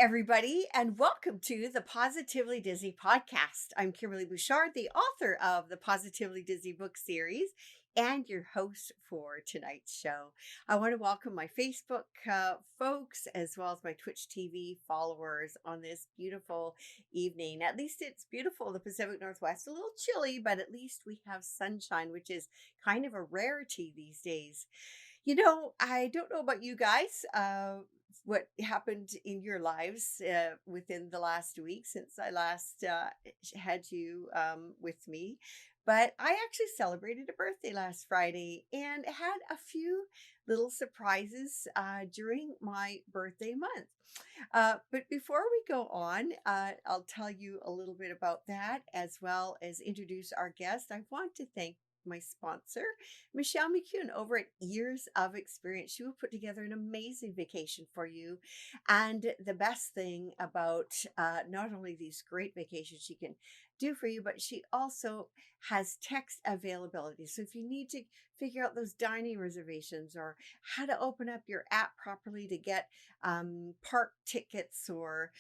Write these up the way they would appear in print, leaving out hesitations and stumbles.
everybody, and welcome to the Positively Disney podcast. I'm Kimberly Bouchard, the author of the Positively Disney book series and your host for tonight's show. I want to welcome my Facebook folks as well as my Twitch TV followers on this beautiful evening. At least it's beautiful in the Pacific Northwest, a little chilly, but at least we have sunshine, which is kind of a rarity these days. I don't know about you guys, what happened in your lives within the last week since I last had you with me. But I actually celebrated a birthday last Friday and had a few little surprises during my birthday month. But before we go on, I'll tell you a little bit about that as well as introduce our guest. I want to thank my sponsor, Michelle McCune over at Years of Experience. She will put together an amazing vacation for you. And the best thing about not only these great vacations she can do for you, but she also has text availability. So if you need to figure out those dining reservations or how to open up your app properly to get park tickets or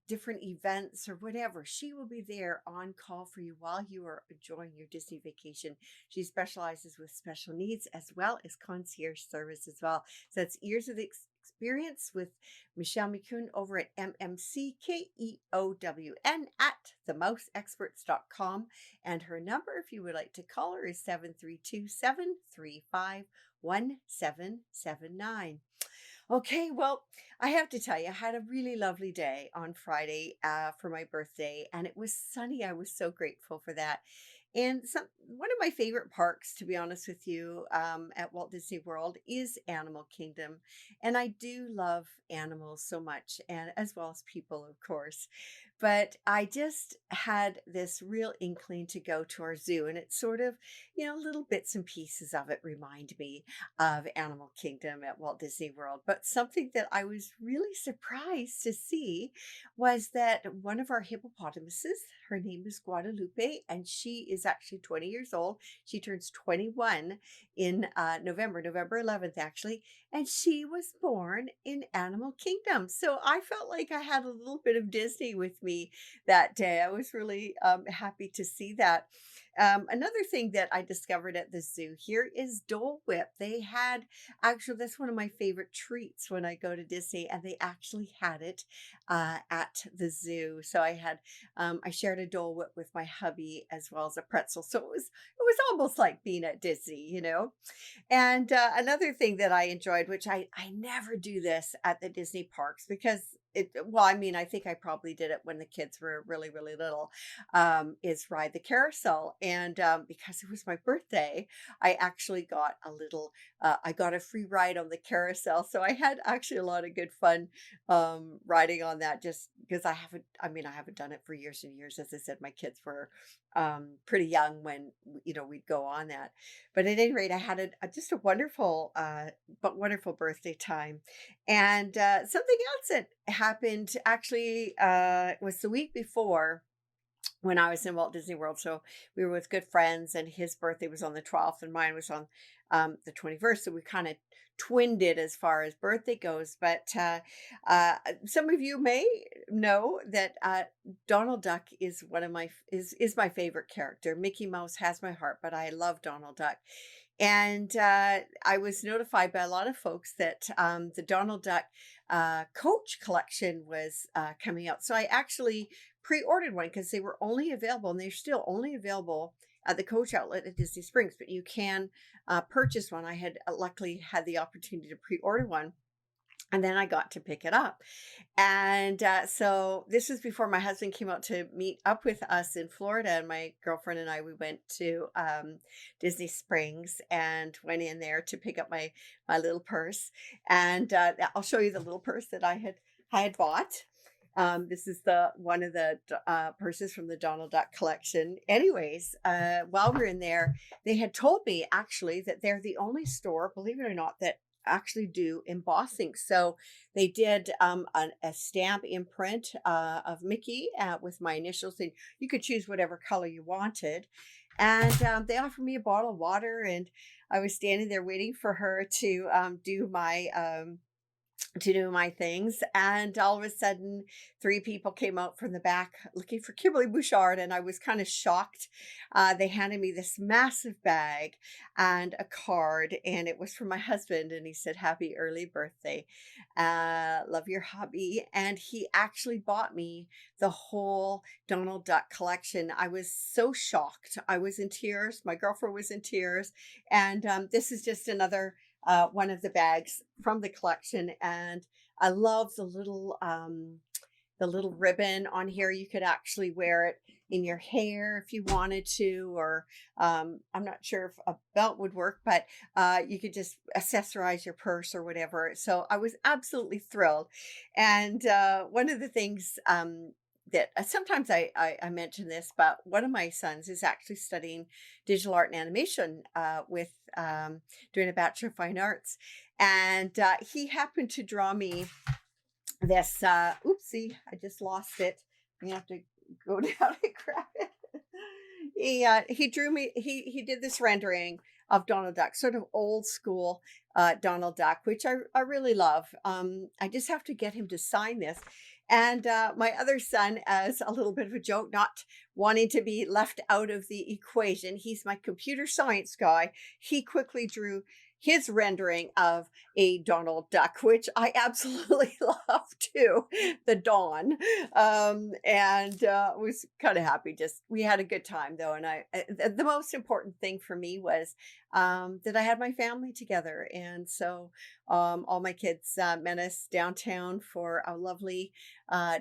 different events or whatever, she will be there on call for you while you are enjoying your Disney vacation. She specializes with special needs as well as concierge service as well. So it's Years of Experience with Michelle McCune over at MMCKEOWN at themouseexperts.com. And her number, if you would like to call her, is 732-735-1779. Okay, well, I have to tell you, I had a really lovely day on Friday for my birthday, and it was sunny. I was so grateful for that. And one of my favorite parks, to be honest with you, at Walt Disney World is Animal Kingdom. And I do love animals so much, and as well as people, of course. But I just had this real inkling to go to our zoo, and it's sort of, little bits and pieces of it remind me of Animal Kingdom at Walt Disney World. But something that I was really surprised to see was that one of our hippopotamuses, her name is Guadalupe, and she is actually 20 years old. She turns 21 in November 11th, actually, and she was born in Animal Kingdom. So I felt like I had a little bit of Disney with me that day. I was really happy to see that. Another thing that I discovered at the zoo here is Dole Whip. That's one of my favorite treats when I go to Disney, and they actually had it at the zoo. So I shared a Dole Whip with my hubby as well as a pretzel. So it was almost like being at Disney. And another thing that I enjoyed, which I never do this at the Disney parks because I think I probably did it when the kids were really, really little, is ride the carousel. And because it was my birthday, I actually got I got a free ride on the carousel. So I had actually a lot of good fun riding on that just because I haven't done it for years and years. As I said, my kids were pretty young when, we'd go on that. But at any rate, I had just a wonderful, wonderful birthday time. And something else that happened actually was the week before when I was in Walt Disney World. So we were with good friends, and his birthday was on the 12th and mine was on the 21st. So we kind of twinned it as far as birthday goes. But some of you may know that Donald Duck is is my favorite character. Mickey Mouse has my heart, but I love Donald Duck. And I was notified by a lot of folks that the Donald Duck Coach collection was coming out. So I actually pre-ordered one because they were only available, and they're still only available at the Coach outlet at Disney Springs. But you can purchase one. I had luckily had the opportunity to pre-order one. And then I got to pick it up. And so this was before my husband came out to meet up with us in Florida. And my girlfriend and I, we went to Disney Springs and went in there to pick up my little purse. And I'll show you the little purse that I had bought. This is one of the purses from the Donald Duck collection. Anyways, while we were in there, they had told me actually that they're the only store, believe it or not, that actually do embossing. So they did a stamp imprint of Mickey with my initials, and you could choose whatever color you wanted. And they offered me a bottle of water, and I was standing there waiting for her to do my to do my things. And all of a sudden, three people came out from the back looking for Kimberly Bouchard. And I was kind of shocked. They handed me this massive bag and a card, and it was from my husband. And he said, "Happy early birthday. Love your hubby." And he actually bought me the whole Donald Duck collection. I was so shocked. I was in tears. My girlfriend was in tears. And this is just another one of the bags from the collection, and I love the little ribbon on here. You could actually wear it in your hair if you wanted to, or I'm not sure if a belt would work, but you could just accessorize your purse or whatever. So I was absolutely thrilled. And one of the things that sometimes I mention this, but one of my sons is actually studying digital art and animation with doing a Bachelor of Fine Arts. And he happened to draw me this, oopsie, I just lost it. You have to go down and grab it. He drew me, he did this rendering of Donald Duck, sort of old school Donald Duck, which I really love. I just have to get him to sign this. And my other son, as a little bit of a joke, not wanting to be left out of the equation, he's my computer science guy. He quickly drew his rendering of a Donald Duck, which I absolutely love too, the Dawn. And was kind of happy. Just we had a good time though, and the most important thing for me was that I had my family together, and so all my kids met us downtown for a lovely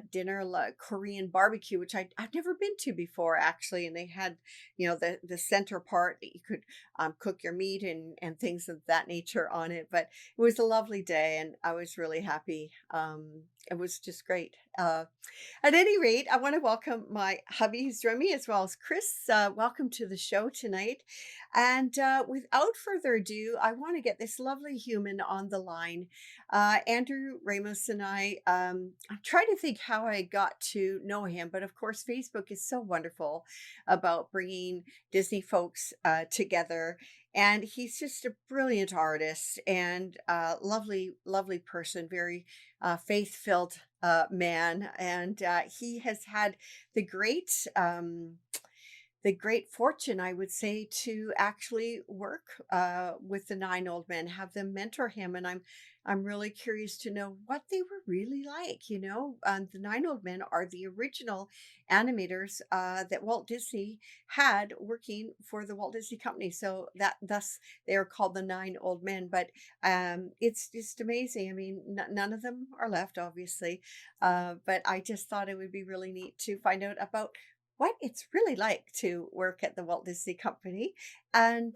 dinner, Korean barbecue, which I've never been to before actually, and they had the center part that you could cook your meat and things of that nature on it. But it was a lovely day, and I was really happy. It was just great. At any rate, I want to welcome my hubby who's joined me, as well as Chris. Welcome to the show tonight. And without further ado, I want to get this lovely human on the line. Andrew Ramos and I'm trying to think how I got to know him, but of course, Facebook is so wonderful about bringing Disney folks together. And he's just a brilliant artist and lovely, lovely person, very faith-filled man. And he has had the great fortune, I would say, to actually work with the Nine Old Men, have them mentor him. And I'm really curious to know what they were really like. The Nine Old Men are the original animators that Walt Disney had working for the Walt Disney Company. So thus they are called the Nine Old Men. But it's just amazing. I mean, none of them are left, obviously. But I just thought it would be really neat to find out about what it's really like to work at the Walt Disney Company, and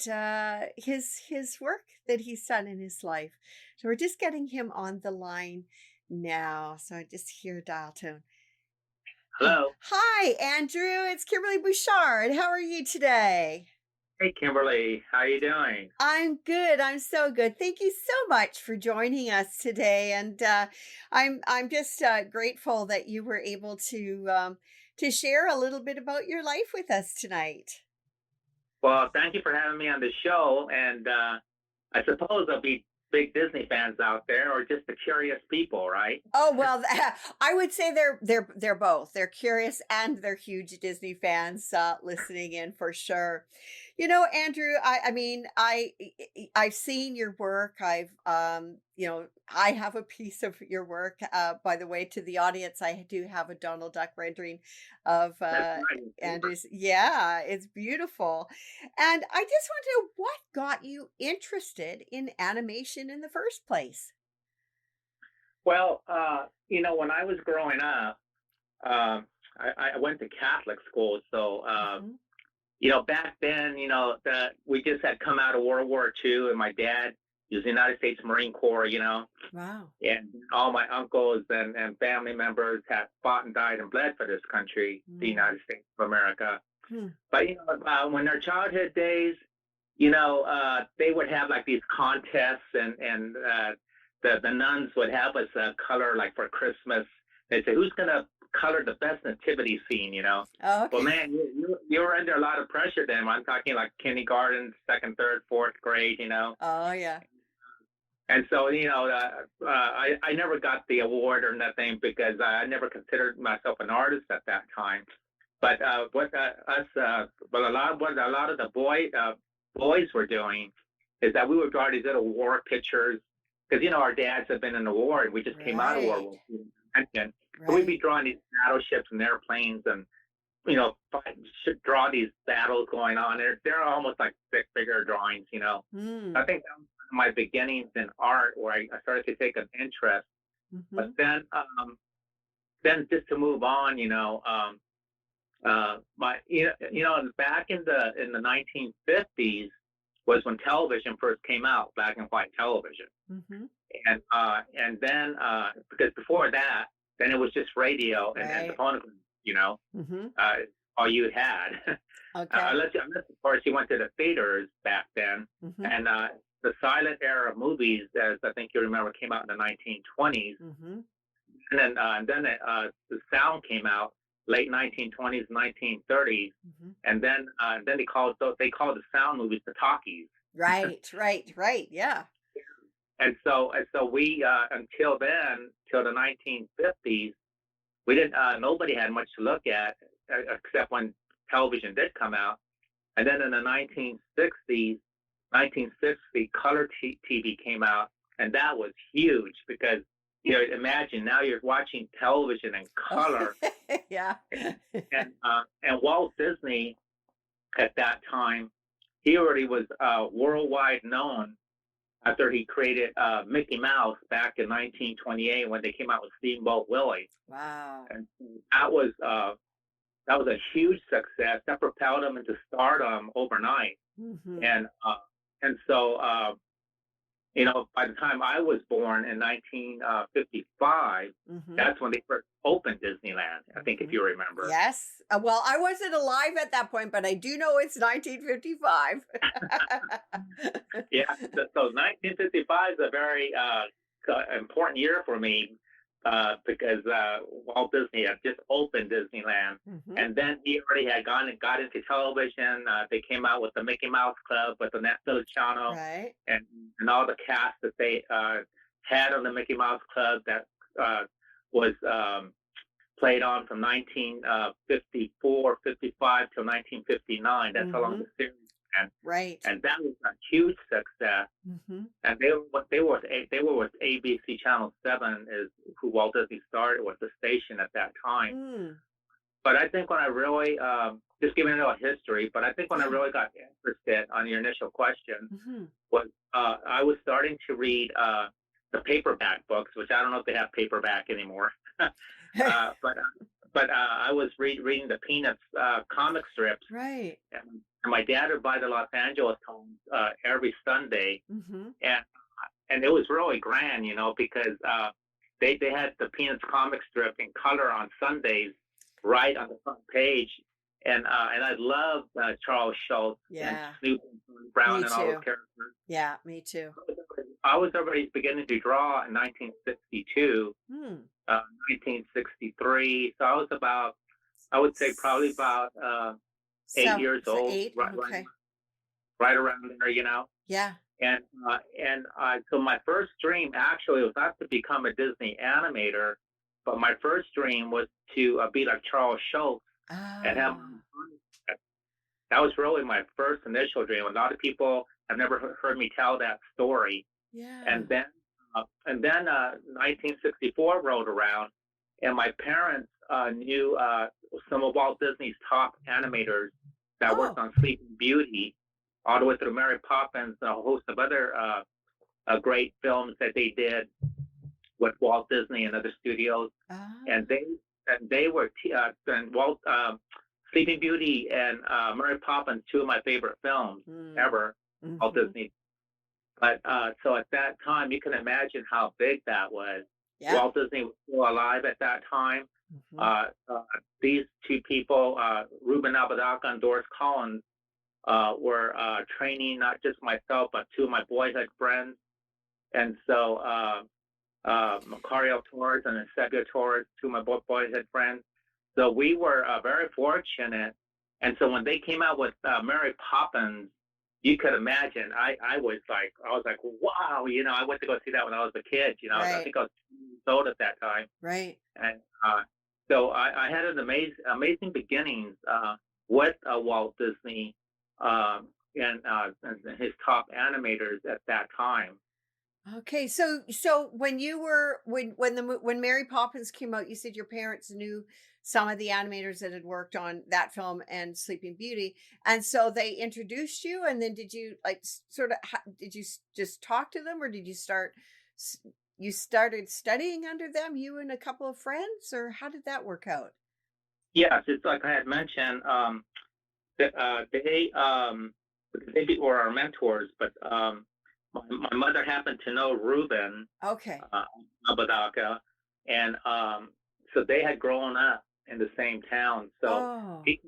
his work that he's done in his life. So we're just getting him on the line now. So I just hear dial tone. Hello. Hi, Andrew. It's Kimberly Bouchard. How are you today? Hey, Kimberly. How you doing? I'm good. I'm so good. Thank you so much for joining us today. And I'm just grateful that you were able to share a little bit about your life with us tonight. Well, thank you for having me on the show. And I suppose there'll be big Disney fans out there, or just the curious people, right? Oh well, I would say they're both. They're curious and they're huge Disney fans listening in for sure. Andrew, I mean, I've seen your work. I have a piece of your work. By the way, to the audience, I do have a Donald Duck rendering of That's right. Andrew's. Yeah, it's beautiful. And I just want to know what got you interested in animation in the first place. Well, when I was growing up, I went to Catholic school, so Hmm. back then, that we just had come out of World War II, and my dad was the United States Marine Corps, Wow. and all my uncles and family members had fought and died and bled for this country, the Mm. United States of America. Hmm. But when their childhood days, they would have like these contests, and the nuns would have us color like for Christmas. They say, who's gonna color the best nativity scene? Oh, Well, okay. man, you were under a lot of pressure then. I'm talking like kindergarten, second, third, fourth grade. Oh, yeah. And so, I never got the award or nothing because I never considered myself an artist at that time. But what a lot of the boys were doing is that we would draw these little war pictures because our dads had been in the war and we just came out of World Right. War II. And so we'd be Right. drawing these battleships and airplanes and draw these battles going on. They're almost like stick figure drawings. I Mm. think that was my beginnings in art where I started to take an interest. But Mhm. then just to move on, back in the 1950s was when television first came out, black and white television, Mhm. and then because before that, then it was just radio and the Right. phonograph, you know, Mhm. uh, all you had. Okay. Unless of course you went to the theaters back then, Mhm. and the silent era of movies, as I think you remember, came out in the 1920s, Mhm. and then the sound came out late 1920s, 1930s, Mhm. and then they called the sound movies the talkies. Right. Right. Right. Yeah. And so we until then, till the 1950s, we didn't nobody had much to look at except when television did come out. And then in the 1960, color TV came out, and that was huge because imagine now you're watching television in Oh, color, yeah. and Walt Disney at that time, he already was worldwide known after he created Mickey Mouse back in 1928 when they came out with Steamboat Willie, Wow. and that was a huge success that propelled him into stardom overnight. Mhm. And by the time I was born in 1955, Mhm. that's when they first opened Disneyland. I think if Mhm. you remember. Yes. Well, I wasn't alive at that point, but I do know it's 1955. Yeah, so 1955 is a very important year for me because Walt Disney had just opened Disneyland, Mhm. and then he already had got into television. They came out with the Mickey Mouse Club with the Nat Feliciano Right. and all the cast that they had on the Mickey Mouse Club that was played on from 1954, 55 till 1959. That's how long the Mhm. series ran, Right. and that was a huge success. Mhm. And they were with ABC Channel 7 is who Walt Disney started with the station at that time. Mm. But I think when I really just giving a little history, but I think when I Yeah. really got interested on your initial question Mhm. was I was starting to read the paperback books, which I don't know if they have paperback anymore. uh, but I was reading the Peanuts comic strips, Right. and my dad would buy the Los Angeles Times every Sunday, Mhm. and it was really grand, because they had the Peanuts comic strip in color on Sundays, right on the front page, and I love Charles Schultz and Yeah. Snoop and Brown Me and all those too. characters. Yeah, me too. I was already beginning to draw in 1962, Hmm. 1963. So I would say probably about 8 years So old, 8? Okay. right around there. Yeah. So my first dream actually was not to become a Disney animator, but my first dream was to be like Charles Schultz and have my own Ah. comic. That was really my first initial dream. A lot of people have never heard me tell that story. Yeah. And then 1964 rolled around, and my parents knew some of Walt Disney's top animators that worked Oh. on Sleeping Beauty, all the way through Mary Poppins, and a host of other great films that they did with Walt Disney and other studios. And Ah. they were and Walt Sleeping Beauty and Mary Poppins, two of my favorite films Mm. ever. Walt Mhm. Disney. But so at that time, you can imagine how big that was. Yeah. Walt Disney was still alive at that time. Mhm. Uh, uh, these two people, Ruben Apodaca and Doris Collins, were training not just myself, but two of my boyhood friends. And so Macario Torres and Eusebio Torres, two of my boyhood friends. So we were very fortunate. And so when they came out with Mary Poppins, you could imagine. I was like, wow, I went to go see that when I was a kid. I Right. think I was 2 years old at that time, Right. and so I had an amazing beginnings with Walt Disney and his top animators at that time. Okay, so when you were when Mary Poppins came out, you said your parents knew some of the animators that had worked on that film and Sleeping Beauty, and so they introduced you, and then did you like sort of did you just talk to them, or did you s- you started studying under them, you and a couple of friends, or how did that work out? Yes, it's like I had mentioned. They were our mentors, but my mother happened to know Ruben Okay. uh, Apodaca, and so they had grown up in the same town. So Oh. he's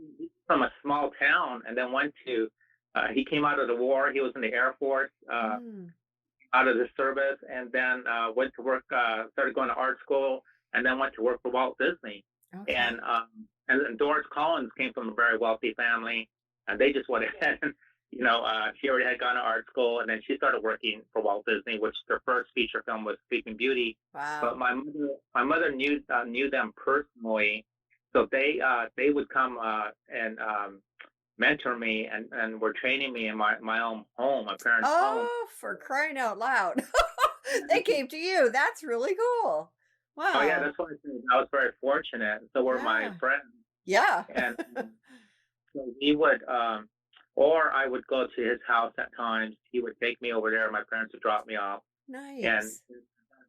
from a small town, and then went to. He came out of the war. He was in the Air Force, Mm, out of the service, and then went to work. Started going to art school, and then went to work for Walt Disney. okay. And Doris Collins came from a very wealthy family, and they just went ahead and she already had gone to art school, and then she started working for Walt Disney, which their first feature film was Sleeping Beauty. But Wow. my mother knew them personally, so they would come and mentor me and were training me in my own home, my parents' home. Oh, for crying out loud. They came to you. That's really cool. Oh yeah, Wow. that's why I said I was very fortunate. So were my Yeah. friends, Yeah. and so he would, or I would go to his house at times. He would take me over there. My parents would drop me off, and Nice.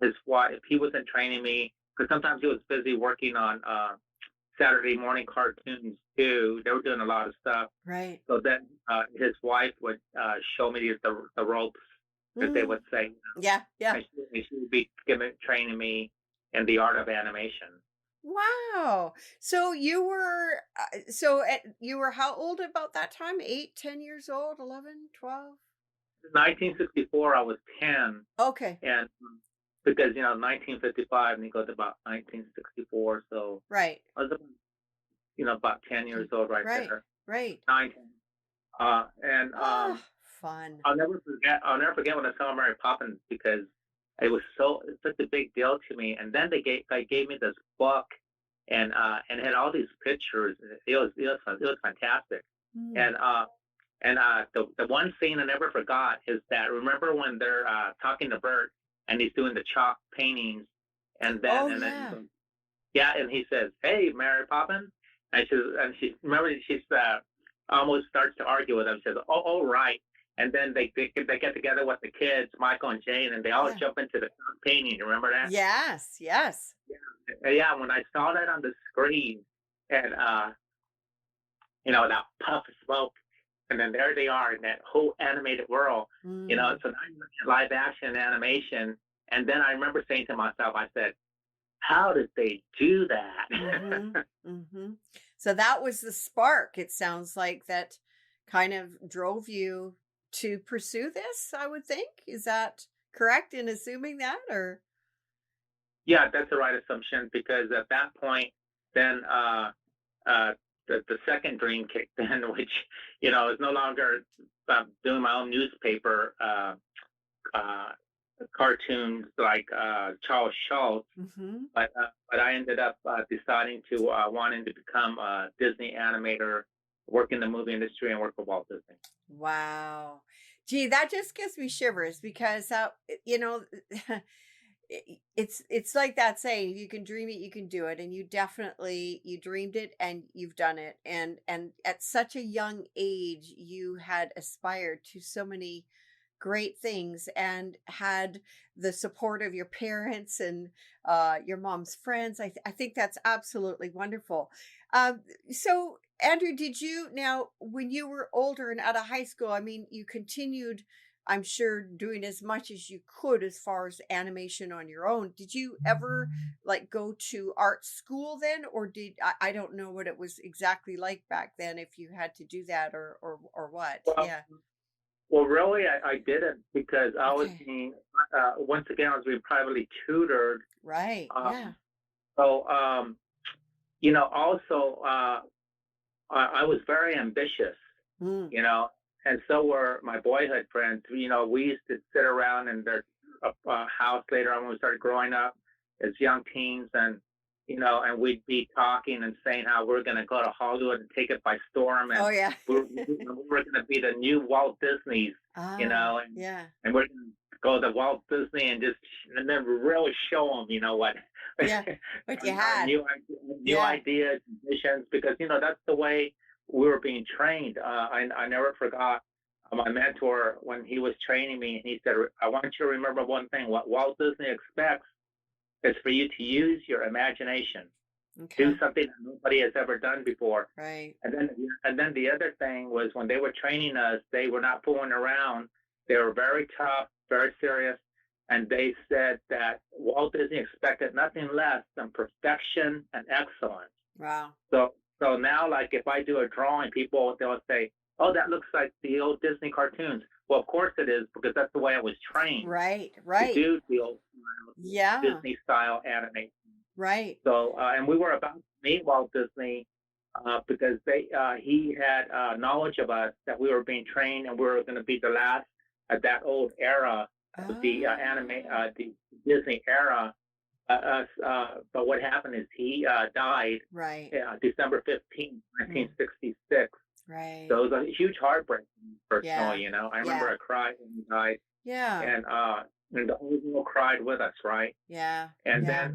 his wife, he wasn't training me because sometimes he was busy working on Saturday morning cartoons too. They were doing a lot of stuff. Right. So then his wife would show me the ropes, as they Mm. would say, Yeah, yeah. and she would be training me in the art of animation. Wow. So you were how old about that time? 8, 10 years old, 11, 12? 1964, I was 10, Okay. and because 1955, and he goes about 1964, so Right. I was about 10 years old right Right. there, Right. 9, 10. And Ah, fun. I'll never forget when I saw Mary Poppins because it's such a big deal to me. And then they gave me this book, and it had all these pictures. It was fantastic. Mm. And the one scene I never forgot is that, remember when they're talking to Bert, and he's doing the chalk paintings, Oh, and then he yeah. goes, yeah, and he says, "Hey, Mary Poppins," and she remember she's almost starts to argue with him. She says, "Oh, right." And then they get together with the kids, Michael and Jane, and they all Yeah. jump into the painting. You remember that? Yes, yes. Yeah. When I saw that on the screen, and that puff of smoke, and then there they are in that whole animated world. Mm. So now you're looking at live action animation, and then I remember saying to myself, I said, "How did they do Mhm. that?" Mhm. So that was the spark, it sounds like, that kind of drove you to pursue this, I would think. Is that correct in assuming that, or Yeah, that's the right assumption because at that point, then uh, the second dream kicked in, which is no longer doing my own newspaper uh, cartoons like Charles Schultz, Mhm. but I ended up deciding to wanting to become a Disney animator, work in the movie industry, and work for Walt Disney. Wow. Gee, that just gives me shivers because, it's like that saying, "You can dream it, you can do it," and you dreamed it and you've done it, and at such a young age, you had aspired to so many great things and had the support of your parents and your mom's friends. I think that's absolutely wonderful. So, Andrew, did you now, when you were older and out of high school, I mean, you continued, I'm sure, doing as much as you could as far as animation on your own. Did you ever like go to art school then, or I don't know what it was exactly like back then, if you had to do that or what? Well, Yeah. well, really, I didn't because I was Okay. being once again I was being privately tutored. Right. Um, Yeah. so also I was very ambitious, Mm. you know. and so were my boyhood friends. We used to sit around in their house later on when we started growing up as young teens, and we'd be talking and saying how we're going to go to Hollywood and take it by storm, and Oh, yeah. we're going to be the new Walt Disneys, Ah, and yeah. we're going to go to Walt Disney and then really show them, what Yeah. What you our had. new Yeah. ideas, visions, because that's the way we were being trained. I never forgot my mentor when he was training me, and he said, "I want you to remember one thing. What Walt Disney expects is for you to use your imagination, do Okay. something that nobody has ever done before." Right. And then the other thing was when they were training us, they were not fooling around. They were very tough, very serious, and they said that Walt Disney expected nothing less than perfection and excellence. Wow. So now, like if I do a drawing, they'll say, "Oh, that looks like the old Disney cartoons." Well, of course it is, because that's the way I was trained Right. to Right. do the old Yeah. Disney style animation. Right. So, and we were about to meet Walt Disney because he had knowledge of us, that we were being trained and we were going to be the last of that old era of Oh. the Disney era. But what happened is he died Right. December 15th, Mm. 1966. Right. So it was a huge heartbreak Yeah. personally. I remember Yeah. I cried when he died, Yeah. and the whole world cried with us, right? Yeah. And Yeah.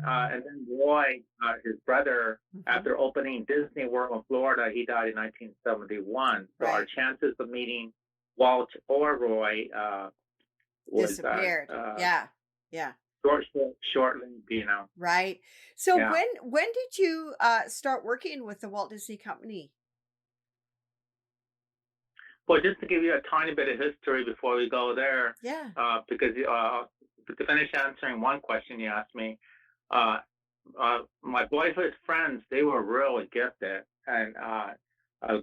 then Roy, his brother, Hmm. after opening Disney World in Florida, he died in 1971. So our Right. chances of meeting Walt or Roy was Disappeared. Yeah. Yeah. short-lived. Right. So Yeah. when did you start working with the Walt Disney Company? Well, just to give you a tiny bit of history before we go there, Yeah. because to finish answering one question you asked me, uh, my boyhood friends, they were really gifted, and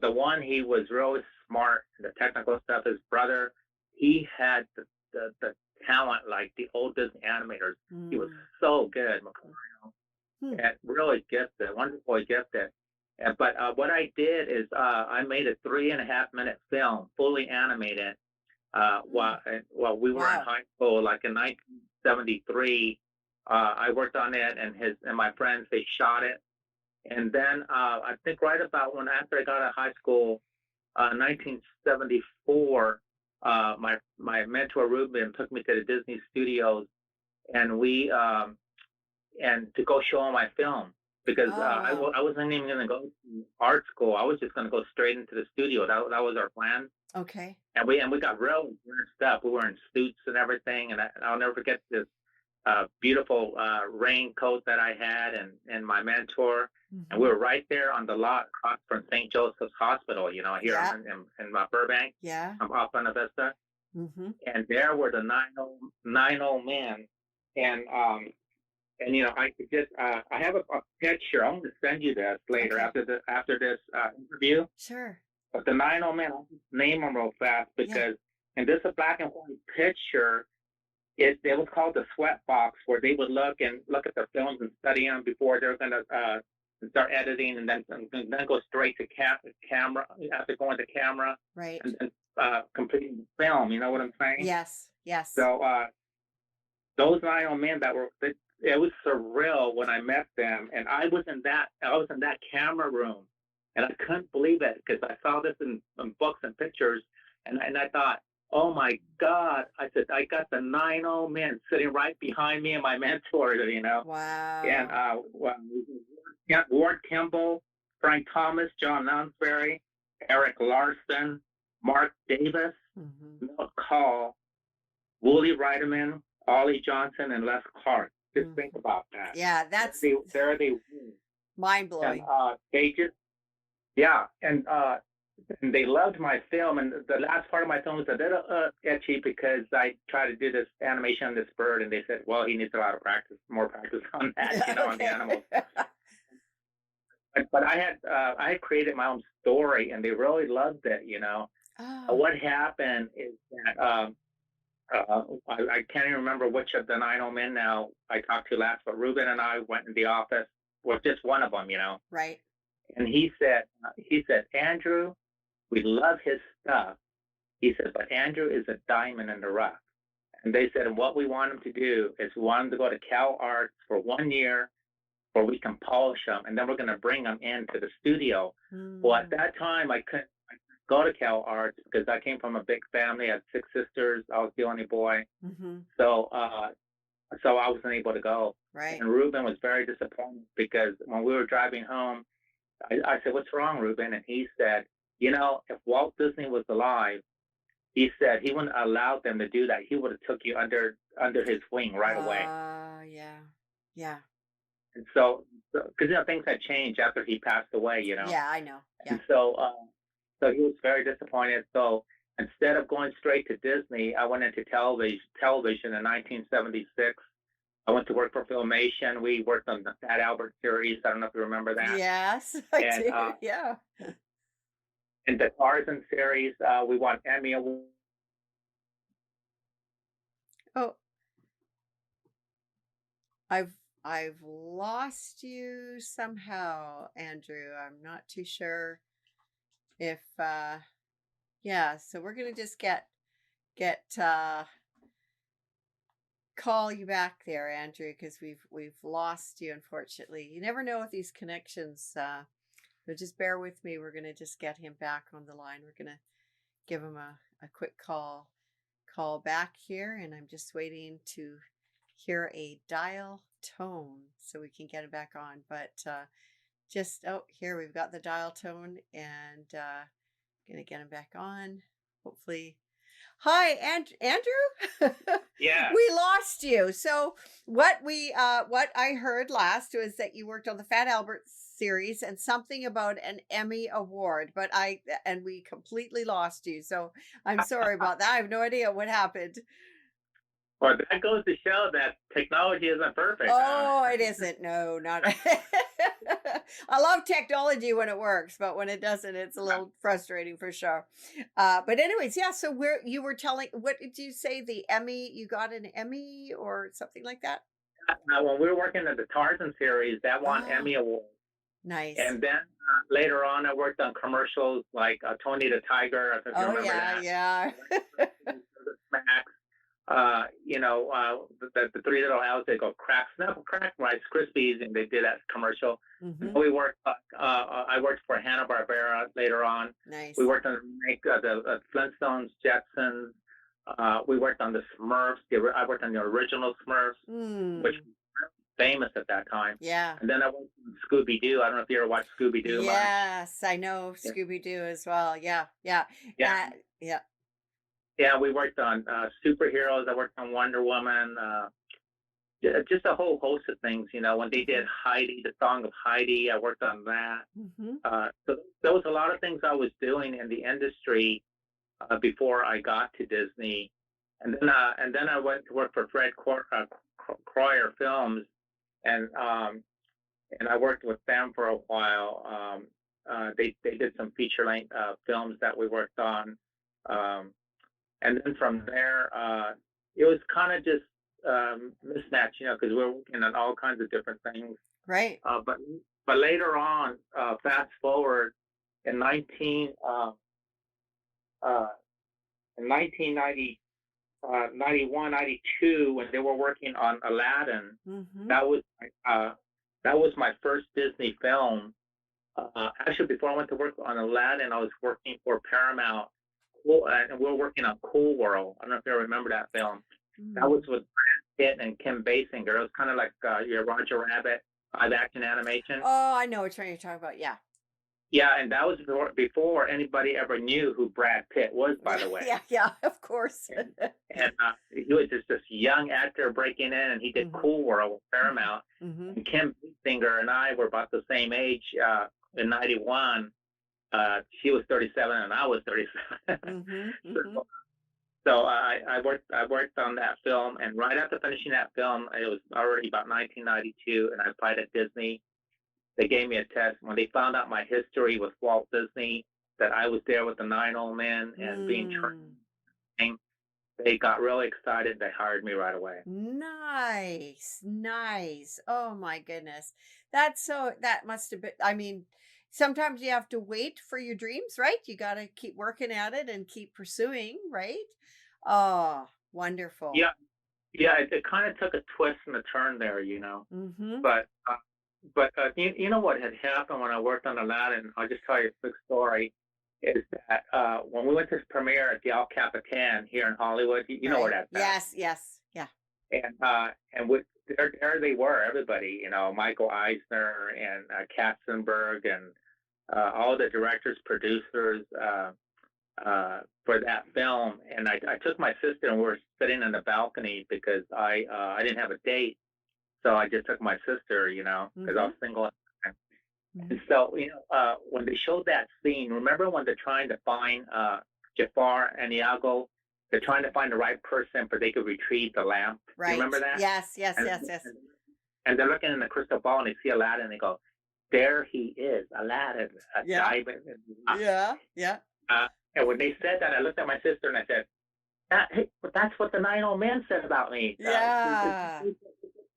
the one, he was really smart, the technical stuff. His brother, he had the talent like the old Disney animators. He was Mm. so good, Hmm. and really gifted, wonderfully gifted. But what I did is I made a 3.5 minute film, fully animated, Mm. while we were in Wow. high school, like in 1973. I worked on it, and my friends, they shot it. And then I think right about when after I got out of high school, 1974, my mentor Ruben took me to the Disney Studios, and we and to go show him my film, because Oh, wow. I wasn't even going to go to art school. I was just going to go straight into the studio. That was our plan. Okay. And we got real dressed up. We were in suits and everything, and I'll never forget this beautiful raincoat that I had, and my mentor, and we Hmm. were right there on the lot across from St. Joseph's Hospital, here Yeah. in Burbank. Yeah. I'm off on the Vista, Hmm. and there were the nine old men, and I could just I have a picture. I'm going to send you this later Okay. after this interview. Sure. But the nine old men, I'll just name them real fast, Yeah. because and this is a black and white picture. It was called the sweat box, where they would look at the films and study them before they're going to start editing, and then go straight to camera after going to camera, Right. and then completing the film. You know what I'm saying? Yes. Yes. So those nine old men it was surreal when I met them, and I was in that camera room, and I couldn't believe it, because I saw this in books and pictures, and I thought, oh my God! I said, I got the nine old men sitting right behind me and my mentor. And Wow. well, Ward Kimball, Frank Thomas, John Lansbury, Eric Larson, Mark Davis, Hmm. Milt Call, Wooly Reiterman, Ollie Johnson, and Les Clark. Just Hmm. think about that. Yeah. That's There they were. mind And blowing. they just, yeah, and they loved my film. And the last part of my film was a little etchy, because I tried to do this animation on this bird, and they said, well, he needs a lot of practice, more practice on that, on the Okay. animals. But I had created my own story, and they really loved it. Oh. What happened is that I can't even remember which of the nine old men now I talked to last, but Ruben and I went in the office, well, just one of them. Right. And he said, Andrew, we love his stuff. He said, but Andrew is a diamond in the rough. And they said, and what we want him to do is we want him to go to Cal Arts for 1 year where we can polish them, and then we're going to bring them into the studio. Well, at Mm. that time, I couldn't go to Cal Arts because I came from a big family. I had 6 sisters. I was the only boy. Mm-hmm. So, so I wasn't able to go. Right. And Ruben was very disappointed because when we were driving home, I said, "What's wrong, Ruben?" And he said, if Walt Disney was alive, he said he wouldn't allow them to do that. He would have took you under his wing right away. Yeah. Yeah. And so, because things had changed after he passed away. Yeah, I know. Yeah. And so he was very disappointed. So instead of going straight to Disney, I went into television in 1976. I went to work for Filmation. We worked on the Fat Albert series. I don't know if you remember that. Yes, I And do. Yeah. in the Tarzan series, we won Emmy Award. Oh, I've I've lost you somehow, Andrew. I'm not too sure if yeah, so we're gonna just get call you back there, Andrew, because we've lost you, unfortunately. You never know with these connections. So just bear with me. We're gonna just get him back on the line. We're gonna give him a quick call back here, and I'm just waiting to hear a dial tone so we can get him back on. But just here we've got the dial tone, and gonna get him back on. Hopefully. Hi, Andrew. Yeah. We lost you. So what I heard last was that you worked on the Fat Albert series and something about an Emmy Award, but we completely lost you. So I'm sorry about that. I have no idea what happened. Well, that goes to show that technology isn't perfect. Oh, it isn't. No, not. I love technology when it works, but when it doesn't, it's a little frustrating for sure. But anyways, yeah. So where you were telling, what did you say? The Emmy, you got an Emmy or something like that? When we were working on the Tarzan series, that won Oh, Emmy Award. nice. And then later on, I worked on commercials like Tony the Tiger. I don't know if you Oh remember yeah, that. yeah. Max. The three little owls, they go crack, snap, crack, Rice Krispies, and they did that commercial. Hmm. We worked. I worked for Hanna-Barbera later on. Nice. We worked on the Flintstones, Jetsons. We worked on the Smurfs. I worked on the original Smurfs, which was famous at that time. Yeah. And then I worked on Scooby Doo. I don't know if you ever watched Scooby Doo. Yes, I know Scooby Doo as well. Yeah, yeah, Yeah. yeah. Yeah, we worked on superheroes. I worked on Wonder Woman. Just a whole host of things. When they did Heidi, the Song of Heidi, I worked on that. Mm-hmm. So there was a lot of things I was doing in the industry before I got to Disney, and then I went to work for Fred Croyer Films, and I worked with them for a while. They did some feature length films that we worked on. And then from there, it was kind of just mismatch, because we were working on all kinds of different things. Right. But later on, fast forward in 1990, 91, 92, when they were working on Aladdin, Mm-hmm. that was my first Disney film. Actually, before I went to work on Aladdin, I was working for Paramount. And we were working on Cool World. I don't know if you remember that film. That was with Brad Pitt and Kim Basinger. It was kind of like your Roger Rabbit live-action animation. Oh, I know which one you're talking about. Yeah. Yeah, and that was before anybody ever knew who Brad Pitt was, by the way. Yeah, of course. And he was just this young actor breaking in, and he did Cool World with Paramount. Mm-hmm. And Kim Basinger and I were about the same age in 91. She was 37 and I was 37. Mm-hmm. Mm-hmm. So I worked on that film, and right after finishing that film, it was already about 1992, and I applied at Disney. They gave me a test. When they found out my history with Walt Disney, that I was there with the 9 old men and being trained, they got really excited. They hired me right away. Nice. Oh my goodness. That must have been, I mean, sometimes you have to wait for your dreams, right? You got to keep working at it and keep pursuing, right? Oh, wonderful. Yeah, yeah, it kind of took a twist and a turn there, Mhm. But you know what had happened when I worked on Aladdin? I'll just tell you a quick story. Is that when we went to the premiere at the El Capitan here in Hollywood, you know where Right. that's at, Yes, yes. Yeah. and with there they were, everybody, Michael Eisner and Katzenberg and all the directors, producers for that film. And I took my sister and we were sitting in the balcony because I didn't have a date, so I just took my sister, because I was Mhm. single at the time. And Mhm. so, when they showed that scene, remember when they're trying to find Jafar and Iago, they're trying to find the right person for they could retrieve the lamp. Do you Right. remember that? Yes, yes, And, yes, yes. and and they're looking in the crystal ball and they see Aladdin and they go, "There he is, Aladdin, a Yeah. diamond in the rough." Yeah. Yeah. Uh, and when they said that, I looked at my sister and I said, hey, but that's what the nine old men said about me. Yeah.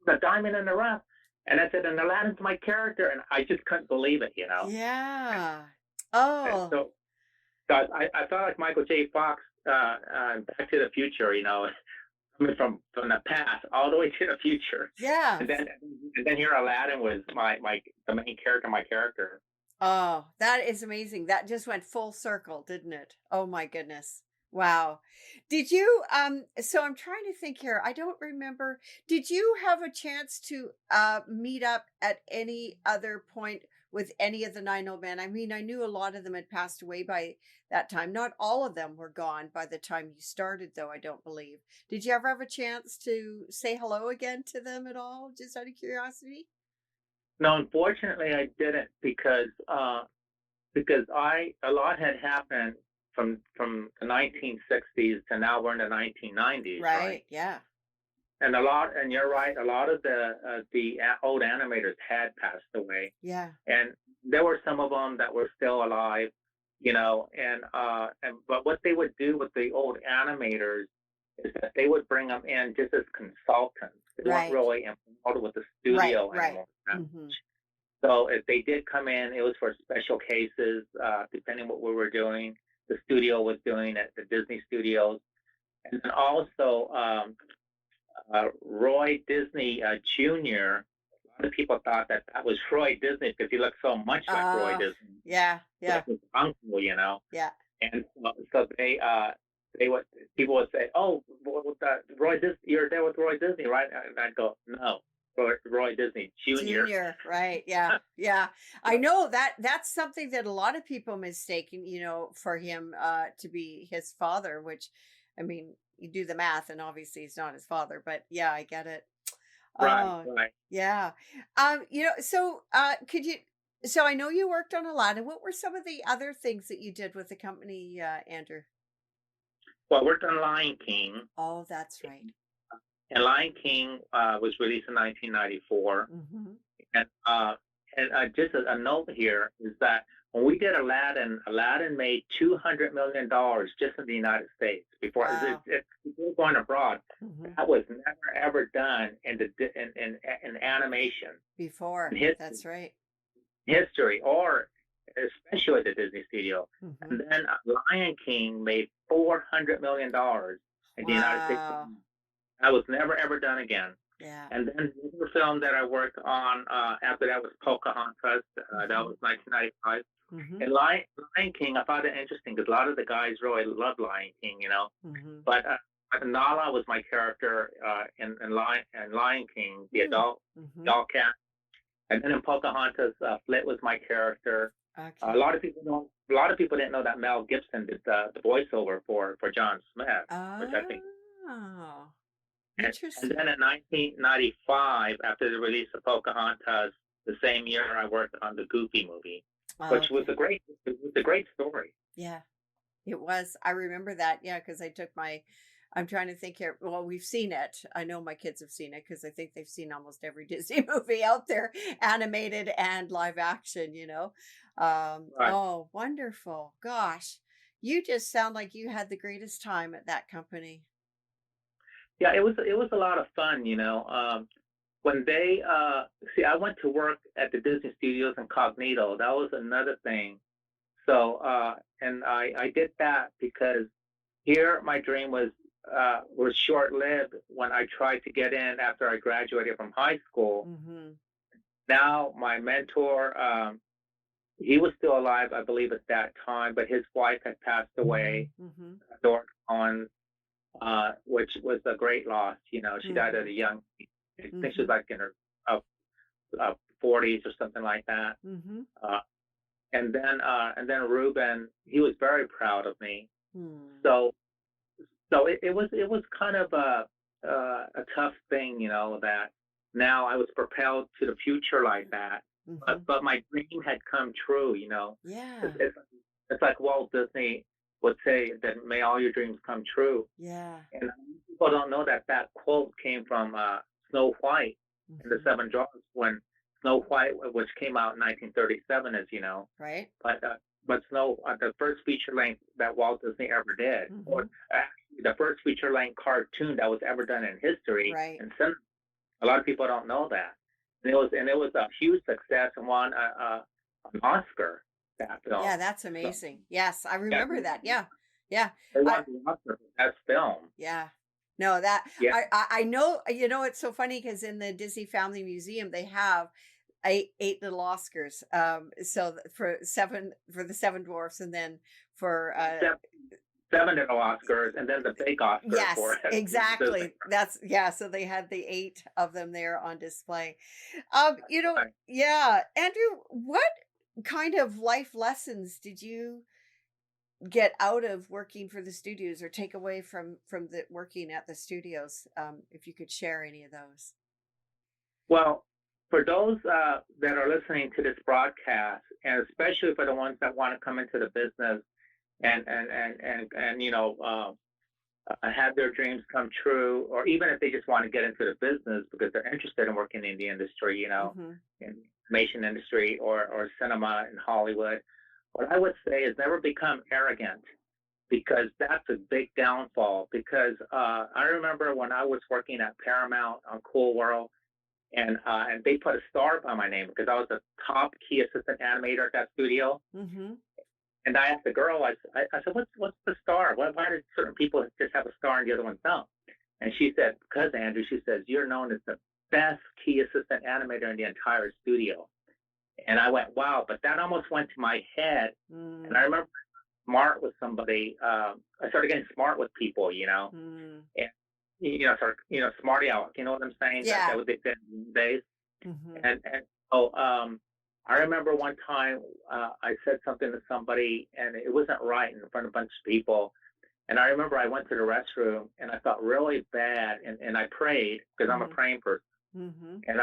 The diamond in the rough. And I said, and Aladdin's my character, and I just couldn't believe it. Yeah. And Oh, so I felt like Michael J. Fox, Back to the Future, coming from the past all the way to the future, yeah. and then here Aladdin was my the main character, my character. Oh, that is amazing. That just went full circle, didn't it? Oh my goodness. Wow. Did you so I'm trying to think here. I don't remember. Did you have a chance to meet up at any other point with any of the nine old men? I mean, I knew a lot of them had passed away by that time. Not all of them were gone by the time you started, though, I don't believe. Did you ever have a chance to say hello again to them at all, just out of curiosity? No, unfortunately, I didn't because I a lot had happened from the 1960s to now we're in the 1990s, right? Right. Yeah. And you're right, a lot of the old animators had passed away, Yeah. and there were some of them that were still alive, and but what they would do with the old animators is that they would bring them in just as consultants. They weren't Right. really involved with the Right, studio right. anymore. Mhm. So if they did come in, it was for special cases, depending what we were doing. The studio was doing at the Disney studios, and then also Roy Disney Jr. A lot of people thought that that was Roy Disney because he looked so much like Roy Oh, Disney, yeah, like yeah, his uncle. yeah. And so they would people would say, "Oh, Roy Disney, you're there with Roy Disney, right?" And I'd go, "No, Roy Disney Jr." Junior, right, yeah, yeah. I know that that's something that a lot of people mistaken, for him, to be his father, which, I mean, you do the math and obviously he's not his father, but yeah, I get it. Right, Oh, right. yeah. So, could you so I know you worked on Aladdin. What were some of the other things that you did with the company, Andrew? Well, I worked on Lion King, Oh, that's right. and Lion King was released in 1994. Mhm. And just a note here is that when we did Aladdin, Aladdin made $200 million just in the United States Wow. before going abroad. Mhm. That was never ever done in animation in Before. That's right. history, or especially at the Disney Studio. And Mhm. then Lion King made $400 million in the United States. Wow. That was never ever done again. Yeah. And then the other film that I worked on after that was Pocahontas. That Mhm. was 1995. Mhm. And Lion King, I found it interesting because a lot of the guys really love Lion King. Mhm. But Nala was my character in Lion King, the Mm. adult Mhm. adult cat. And then in Pocahontas, Flit was my character. A Okay. lot of people don't. A lot of people didn't know that Mel Gibson did the voiceover for John Smith, which I think. Oh. And Interesting. then in 1995, after the release of Pocahontas, the same year I worked on the Goofy movie, which was Okay. a great story. Yeah. It was. I remember that. Yeah, because I took my I'm trying to think here. Well, we've seen it. I know my kids have seen it because I think they've seen almost every Disney movie out there, animated and live action. Right. Oh, wonderful. Gosh, you just sound like you had the greatest time at that company. Yeah, it was a lot of fun. when they see, I went to work at the Disney Studios Incognito. That was another thing. So and I did that because here my dream was short lived when I tried to get in after I graduated from high school. Mm-hmm. Now my mentor, he was still alive, I believe, at that time, but his wife had passed away. Mm-hmm. On which was a great loss. You know, she died Mm-hmm. at a young, I think she Mm-hmm. was like in her uh, 40s or something like that. Mm-hmm. Uh, and then Ruben, he was very proud of me. Mm. So it was kind of a tough thing, you know, that now I was propelled to the future like that. Mm-hmm. But my dream had come true, you know. Yeah. It's like Walt Disney would say that may all your dreams come true. Yeah. And people don't know that that quote came from Snow White and the Mm-hmm. Seven Dwarfs when Snow White, which came out in 1937, as you know. Right. But the first feature length that Walt Disney ever did, Mm-hmm. or actually the first feature length cartoon that was ever done in history, Right. and cinema. A lot of people don't know that. And it was a huge success and won an Oscar. That film. Yeah, that's So amazing. Yes, I yeah, remember that. Yeah. Yeah. they I won the Oscar for best film. yeah. No, that Yeah, I know, it's so funny because in the Disney Family Museum they have eight little Oscars. So for the seven dwarfs and then for seven, seven little Oscars, and then the big Oscar for yes, it. exactly. That's yeah, so they had the eight of them there on display. Yeah, Andrew, what kind of life lessons did you get out of working for the studios or take away from the working at the studios, if you could share any of those? Well, for those that are listening to this broadcast, and especially for the ones that want to come into the business and have their dreams come true, or even if they just want to get into the business because they're interested in working in the industry, you know, Mm-hmm. in animation industry or cinema in Hollywood, what I would say is never become arrogant because that's a big downfall. Because I remember when I was working at Paramount on Cool World, and they put a star by my name because I was a top key assistant animator at that studio. Mm-hmm. And I asked the girl, I said, what's the star? Why did certain people just have a star and the other ones don't? And she said, because Andrew, she says, you're known as the best key assistant animator in the entire studio. And I went, wow, but that almost went to my head. And I Mm. remember smart with somebody. I started getting smart with people, you know, Mm. and smarty aleck. You know what I'm saying? That Yeah. was it in days. Mm-hmm. And so I remember one time I said something to somebody and it wasn't right in front of a bunch of people. And I remember I went to the restroom and I felt really bad and I prayed because I'm a Mm-hmm. praying person. Mm-hmm. And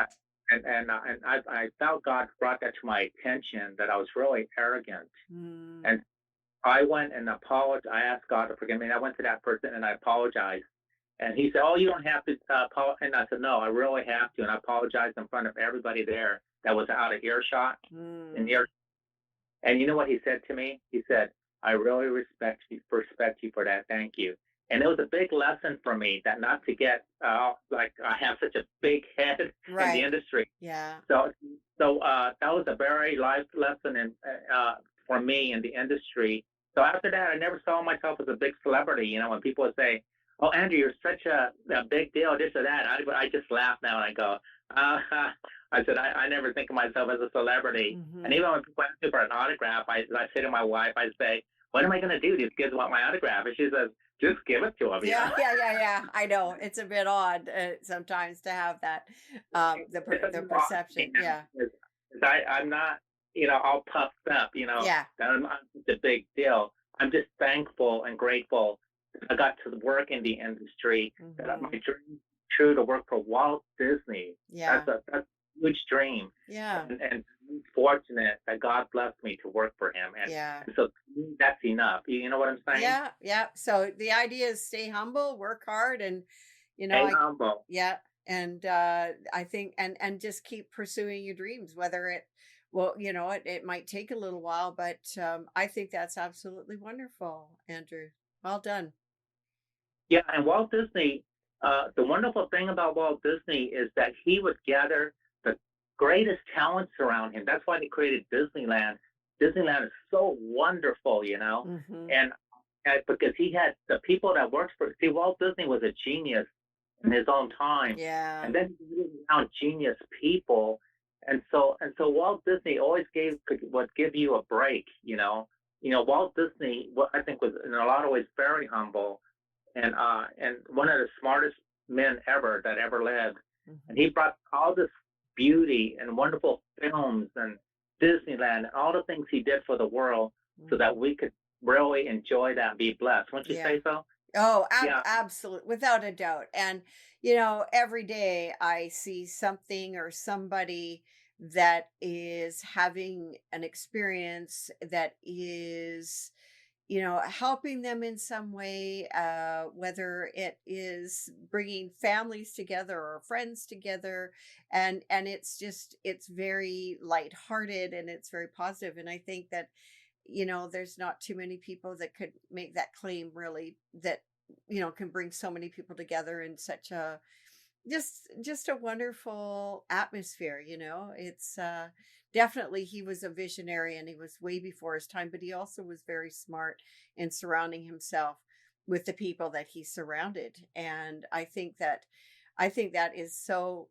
I felt God brought that to my attention that I was really arrogant. Mm. And I went and apologized. I asked God to forgive me. And I went to that person and I apologized. And he said, "Oh, you don't have to apologize." And I said, "No, I really have to." And I apologized in front of everybody there that was out of earshot. In Mm. ear. And you know what he said to me? He said, "I really respect you for that. Thank you." And it was a big lesson for me that not to get like I have such a big head in the Right. industry. Yeah. So that was a very life lesson for me in the industry. So after that, I never saw myself as a big celebrity. You know, when people would say, "Oh, Andrew, you're such a big deal, this or that," I just laugh now and I go, I said, I never think of myself as a celebrity. And Mm-hmm. even when people ask me for an autograph, I say to my wife, I say, "What am I going to do? These kids want my autograph." And she says, "Just give it to them, you know." Yeah, yeah, yeah, yeah. I know it's a bit odd sometimes to have that, It's a the new perception. thing. Yeah, I'm not, all puffed up, yeah. that I'm not such a big deal. I'm just thankful and grateful that I got to work in the industry, that my Mm-hmm. dream true to work for Walt Disney. Yeah, That's a huge dream. yeah, And I'm fortunate that God blessed me to work for him. yeah, And so to me, that's enough. You know what I'm saying? yeah, yeah. So the idea is stay humble, work hard, and Stay I humble. yeah, and I think and just keep pursuing your dreams, whether it well, it might take a little while, but I think that's absolutely wonderful, Andrew. Well done. Yeah, and Walt Disney, the wonderful thing about Walt Disney is that he would gather the greatest talents around him. That's why they created Disneyland. Disneyland is so wonderful, Mm-hmm. and because he had the people that worked for. See, Walt Disney was a genius in his own time, Yeah. and then he found genius people, and so Walt Disney always would give you a break. Walt Disney, what I think was in a lot of ways very humble, and one of the smartest men ever that ever lived. Mm-hmm. And he brought all this beauty and wonderful films and Disneyland and all the things he did for the world so Mm-hmm. that we could really enjoy that and be blessed. Wouldn't you Yeah. say so? Oh, Yeah. absolutely, without a doubt. And, every day I see something or somebody that is having an experience that is, helping them in some way, whether it is bringing families together or friends together. And it's very lighthearted and it's very positive. And I think that there's not too many people that could make that claim really that, can bring so many people together in such a just a wonderful atmosphere. It's definitely he was a visionary and he was way before his time, but he also was very smart in surrounding himself with the people that he surrounded. And I think that is so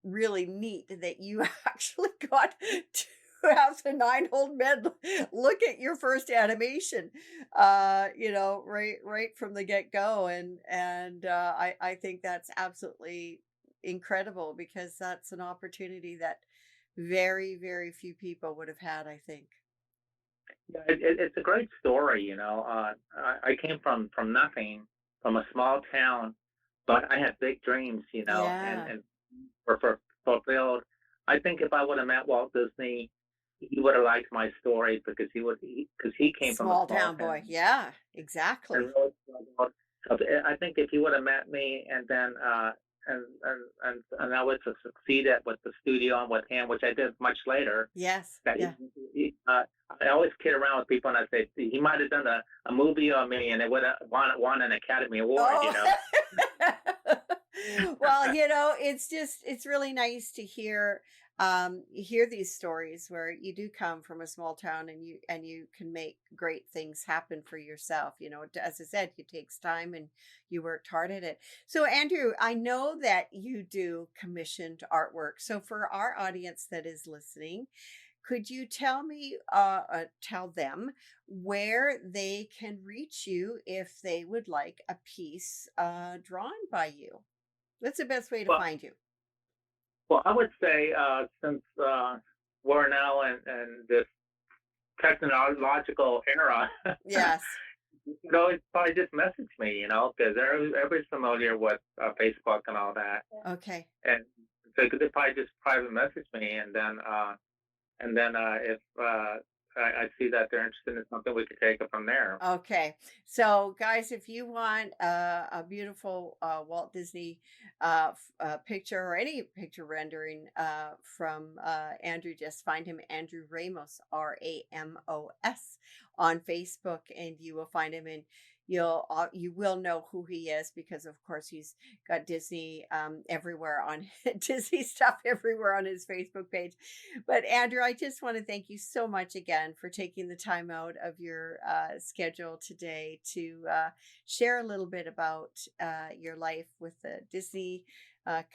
really neat that you actually got to have the nine old men look at your first animation, right from the get-go. And I think that's absolutely incredible because that's an opportunity that very, very few people would have had, I think. Yeah, it's a great story. I came from nothing, from a small town, but I had big dreams, and Yeah. and for fulfilled. I think if I would have met Walt Disney, he would have liked my story because because he came from a Small small town town boy. Yeah, and exactly. really struggled. So I think if he would have met me and then and I would have succeeded with the studio and with him, which I did much later. Yes. That Yeah. I always kid around with people and I say he might have done a movie on me and it would have won an Academy Award. Oh. Well, it's really nice to hear these stories where you do come from a small town and you can make great things happen for yourself. As I said, it takes time and you worked hard at it. So Andrew, I know that you do commissioned artwork. So for our audience that is listening, could you tell them where they can reach you if they would like a piece drawn by you? What's the best way to Well, find you? well, I would say since we're now in this technological era, Yes. it's probably just message me, because everybody's familiar with Facebook and all that, Okay. and so they could probably just private message me, and then if I see that they're interested in something, we could take it from there. Okay. So, guys, if you want a beautiful Walt Disney picture or any picture rendering from Andrew, just find him, Andrew Ramos, Ramos, on Facebook, and you will find him, and you will know who he is because, of course, he's got Disney everywhere on Disney stuff everywhere on his Facebook page. But Andrew, I just want to thank you so much again for taking the time out of your schedule today to share a little bit about your life with the Disney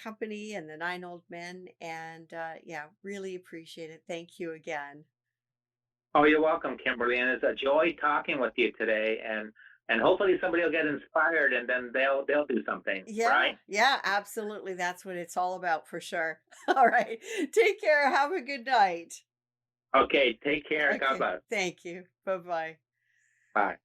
company and the Nine Old Men. And yeah, really appreciate it. Thank you again. Oh, you're welcome, Kimberly, and it's a joy talking with you today, and hopefully somebody will get inspired, and then they'll do something, Yeah, right? yeah, absolutely. That's what it's all about for sure. All right. Take care. Have a good night. Okay, take care. God Okay. bless. Thank you. Bye bye. Bye.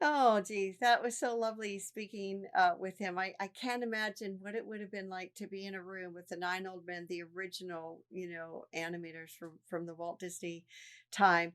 Oh, geez, that was so lovely speaking with him. I can't imagine what it would have been like to be in a room with the Nine Old Men, the original, animators from the Walt Disney time.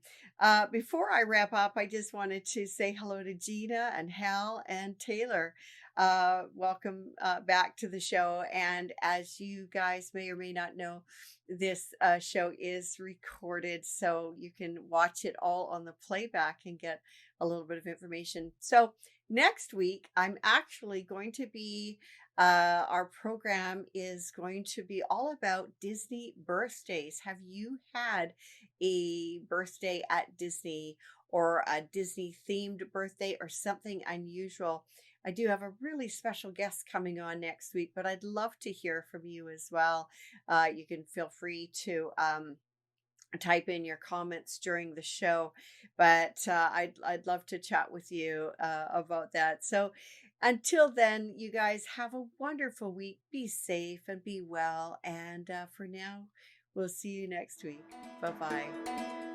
Before I wrap up, I just wanted to say hello to Gina and Hal and Taylor. Welcome back to the show. And as you guys may or may not know, this show is recorded, so you can watch it all on the playback and get a little bit of information. So next week, I'm actually going to be, our program is going to be all about Disney birthdays. Have you had a birthday at Disney or a Disney themed birthday or something unusual? I do have a really special guest coming on next week, but I'd love to hear from you as well. You can feel free to type in your comments during the show, but I'd love to chat with you about that. So until then, you guys have a wonderful week. Be safe and be well. And for now, we'll see you next week. Bye bye.